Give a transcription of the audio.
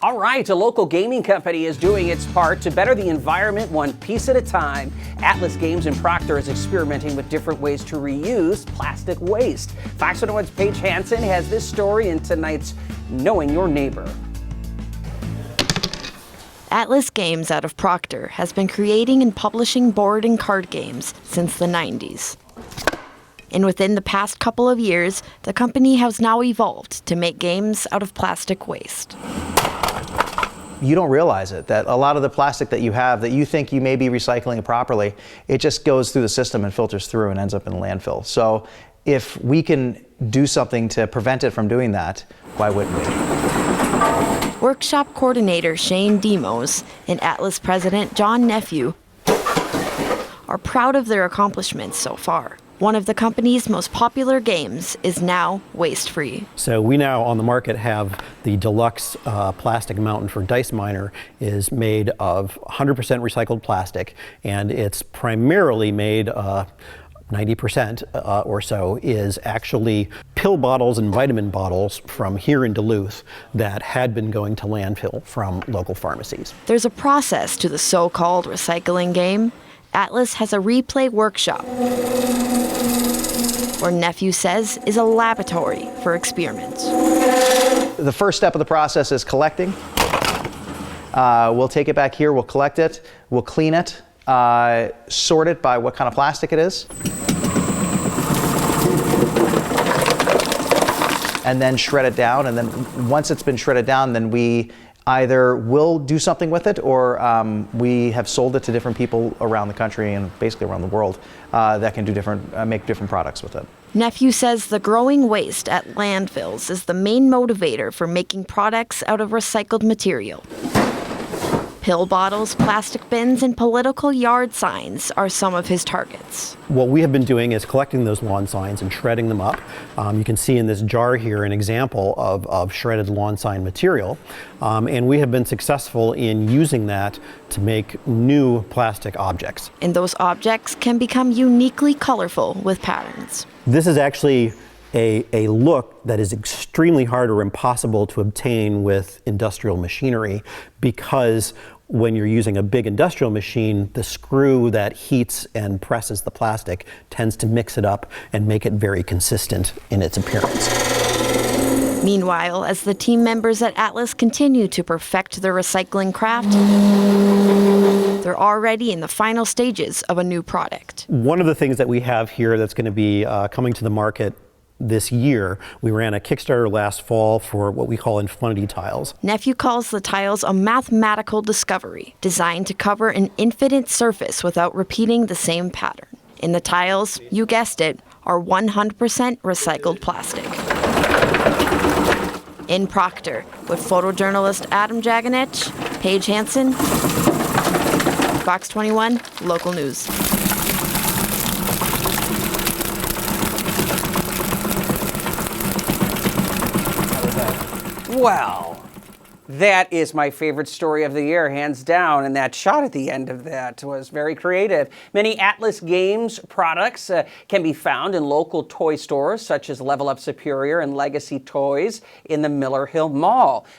All right, a local gaming company is doing its part to better the environment one piece at a time. Atlas Games in Proctor is experimenting with different ways to reuse plastic waste. Fox 101's Paige Hansen has this story in tonight's Knowing Your Neighbor. Atlas Games out of Proctor has been creating and publishing board and card games since the 90s. And within the past couple of years, the company has now evolved to make games out of plastic waste. You don't realize it, that a lot of the plastic that you have that you think you may be recycling properly, it just goes through the system and filters through and ends up in the landfill. So if we can do something to prevent it from doing that, why wouldn't we? Workshop coordinator Shane Demos and Atlas president John Nephew are proud of their accomplishments so far. One of the company's most popular games is now waste-free. So we now on the market have the deluxe plastic mountain for Dice Miner is made of 100% recycled plastic, and it's primarily made 90% or so is actually pill bottles and vitamin bottles from here in Duluth that had been going to landfill from local pharmacies. There's a process to the so-called recycling game. Atlas has a replay workshop, or Nephew says is a laboratory for experiments. The first step of the process is collecting. We'll take it back here, we'll collect it, we'll clean it, sort it by what kind of plastic it is, and then shred it down. And then once it's been shredded down, then we either will do something with it or we have sold it to different people around the country and basically around the world that can do make different products with it. Nephew says the growing waste at landfills is the main motivator for making products out of recycled material. Pill bottles, plastic bins, and political yard signs are some of his targets. What we have been doing is collecting those lawn signs and shredding them up. You can see in this jar here an example of shredded lawn sign material. And we have been successful in using that to make new plastic objects. And those objects can become uniquely colorful with patterns. This is actually a look that is extremely hard or impossible to obtain with industrial machinery, because when you're using a big industrial machine, the screw that heats and presses the plastic tends to mix it up and make it very consistent in its appearance. Meanwhile, as the team members at Atlas continue to perfect their recycling craft, they're already in the final stages of a new product. One of the things that we have here that's going to be coming to the market this year, we ran a Kickstarter last fall for what we call infinity tiles. Nephew calls the tiles a mathematical discovery designed to cover an infinite surface without repeating the same pattern. In the tiles, you guessed it, are 100% recycled plastic. In Proctor, with photojournalist Adam Jaganich, Paige Hansen, Fox 21 Local News. Well, that is my favorite story of the year, hands down, and that shot at the end of that was very creative. Many Atlas Games products can be found in local toy stores such as Level Up Superior and Legacy Toys in the Miller Hill Mall.